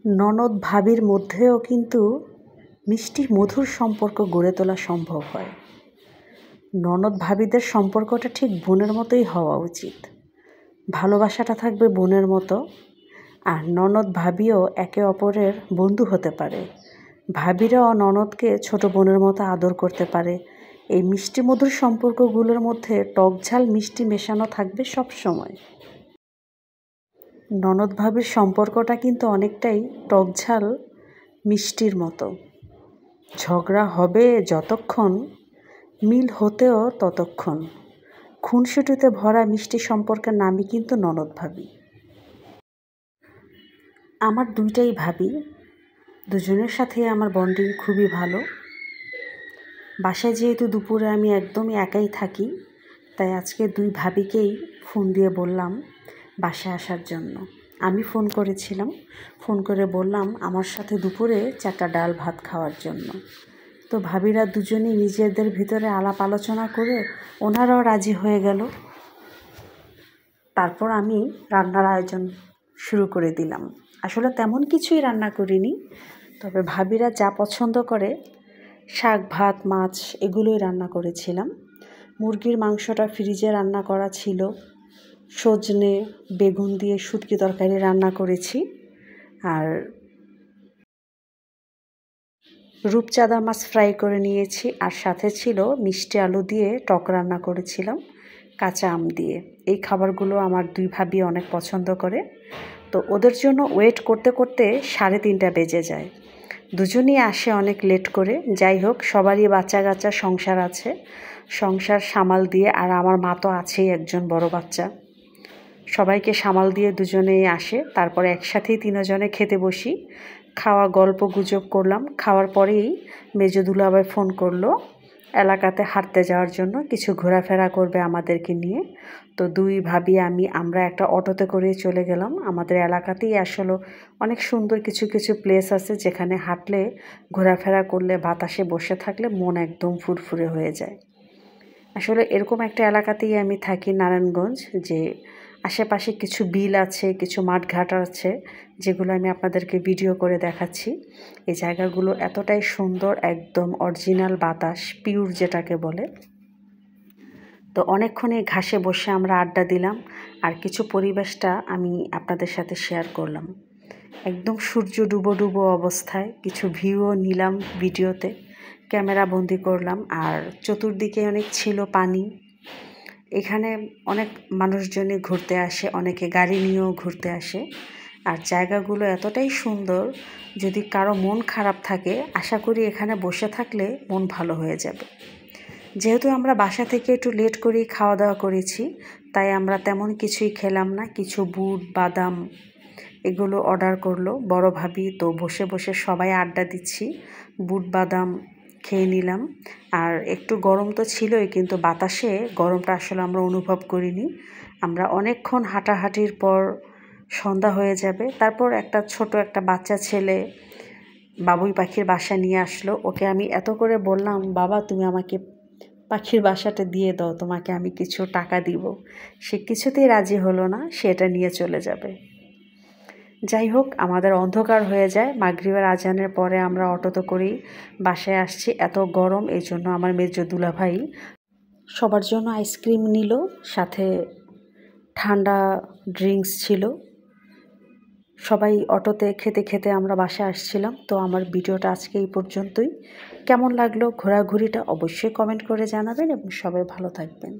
ননদ ভাবির মধ্যেও কিন্তু মিষ্টি মধুর সম্পর্ক গড়ে তোলা সম্ভব হয়। ননদ ভাবিদের সম্পর্কটা ঠিক বোনের মতোই হওয়া উচিত। ভালোবাসাটা থাকবে বোনের মতো, আর ননদ ভাবিও একে অপরের বন্ধু হতে পারে। ভাবিরাও ননদকে ছোট বোনের মতো আদর করতে পারে। এই মিষ্টি মধুর সম্পর্কগুলোর মধ্যে টক ঝাল মিষ্টি মেশানো থাকবে সব সময়। ননদ ভাবির সম্পর্কটা কিন্তু অনেকটাই টক ঝাল মিষ্টির মতো। ঝগড়া হবে যতক্ষণ, মিল হতেও ততক্ষণ। খুনসুটিতে ভরা মিষ্টি সম্পর্কের নামই কিন্তু ননদ ভাবি। আমার দুইটাই ভাবি, দুজনের সাথে আমার বন্ডিং খুবই ভালো। বাসায় যেহেতু দুপুরে আমি একদমই একাই থাকি, তাই আজকে দুই ভাবিকেই ফোন দিয়ে বললাম বাসায় আসার জন্য। আমি ফোন করেছিলাম, ফোন করে বললাম আমার সাথে দুপুরে 4টা ডাল ভাত খাওয়ার জন্য। তো ভাবিরা দুজনেই নিজেদের ভিতরে আলাপ আলোচনা করে ওনারাও রাজি হয়ে গেল। তারপর আমি রান্নার আয়োজন শুরু করে দিলাম। আসলে তেমন কিছুই রান্না করিনি, তবে ভাবিরা যা পছন্দ করে শাক ভাত মাছ এগুলোই রান্না করেছিলাম। মুরগির মাংসটা ফ্রিজে রান্না করা ছিল, সজনে বেগুন দিয়ে শুটকি তরকারি রান্না করেছি, আর রূপচাঁদা মাছ ফ্রাই করে নিয়েছি, আর সাথে ছিল মিষ্টি আলু দিয়ে টক রান্না করেছিলাম কাঁচা আম দিয়ে। এই খাবারগুলো আমার দুই ভাবি অনেক পছন্দ করে। তো ওদের জন্য ওয়েট করতে করতে 3:30 বেজে যায়। দুজনেই আসে অনেক লেট করে। যাই হোক, সবারই বাচ্চা কাচ্চা সংসার আছে, সংসার সামাল দিয়ে, আর আমার মা তো আছেই একজন বড় বাচ্চা, সবাইকে সামাল দিয়ে দুজনেই আসে। তারপরে একসাথেই তিনজনে খেতে বসি, খাওয়া গল্প গুজব করলাম। খাওয়ার পরেই মেজো দুলাভাই ফোন করলো এলাকাতে হাঁটতে যাওয়ার জন্য, কিছু ঘোরাফেরা করবে আমাদেরকে নিয়ে। তো দুই ভাবি আমরা একটা অটোতে করে চলে গেলাম। আমাদের এলাকাতেই আসলে অনেক সুন্দর কিছু কিছু প্লেস আছে যেখানে হাঁটলে ঘোরাফেরা করলে বাতাসে বসে থাকলে মন একদম ফুরফুরে হয়ে যায়। আসলে এরকম একটা এলাকাতেই আমি থাকি, নারায়ণগঞ্জ, যে আশেপাশে কিছু বিল আছে, কিছু মাঠঘাট আছে, যেগুলো আমি আপনাদেরকে ভিডিও করে দেখাচ্ছি। এই জায়গাগুলো এতটাই সুন্দর, একদম অরিজিনাল বাতাস, পিওর যেটাকে বলে। তো অনেকক্ষণ এই ঘাসে বসে আমরা আড্ডা দিলাম, আর কিছু পরিবেশটা আমি আপনাদের সাথে শেয়ার করলাম। একদম সূর্য ডুবো ডুবো অবস্থায় কিছু ভিউও নিলাম ভিডিওতে, ক্যামেরা বন্দি করলাম। আর চতুর্দিকে অনেক ছিল পানি। এখানে অনেক মানুষজনই ঘুরতে আসে, অনেকে গাড়ি নিয়েও ঘুরতে আসে। আর জায়গাগুলো এতটাই সুন্দর, যদি কারো মন খারাপ থাকে আশা করি এখানে বসে থাকলে মন ভালো হয়ে যাবে। যেহেতু আমরা বাসা থেকে একটু লেট করেই খাওয়া দাওয়া করেছি, তাই আমরা তেমন কিছুই খেলাম না। কিছু বুট বাদাম এগুলো অর্ডার করলো বড় ভাবি। তো বসে বসে সবাই আড্ডা দিচ্ছি, বুট বাদাম খেয়ে নিলাম। আর একটু গরম তো ছিলই, কিন্তু বাতাসে গরমটা আসলে আমরা অনুভব করিনি। আমরা অনেকক্ষণ হাঁটাহাঁটির পর সন্ধ্যা হয়ে যাবে। তারপর ছোট একটা বাচ্চা ছেলে বাবুই পাখির বাসা নিয়ে আসলো। ওকে আমি এত করে বললাম, বাবা তুমি আমাকে পাখির বাসাটা দিয়ে দাও, তোমাকে আমি কিছু টাকা দিব। সে কিছুতেই রাজি হলো না, সে এটা নিয়ে চলে যাবে। যাই হোক, আমাদের অন্ধকার হয়ে যায়। মাগরিবের আজানের পরে আমরা অটোতে করেই বাসায় আসছি। এত গরম, এই জন্য আমার মেজো দুলাভাই সবার জন্য আইসক্রিম নিল, সাথে ঠান্ডা ড্রিঙ্কস ছিল। সবাই অটোতে খেতে খেতে আমরা বাসায় আসছিলাম। তো আমার ভিডিওটা আজকে এই পর্যন্তই। কেমন লাগলো ঘোরাঘুরিটা অবশ্যই কমেন্ট করে জানাবেন, এবং সবাই ভালো থাকবেন।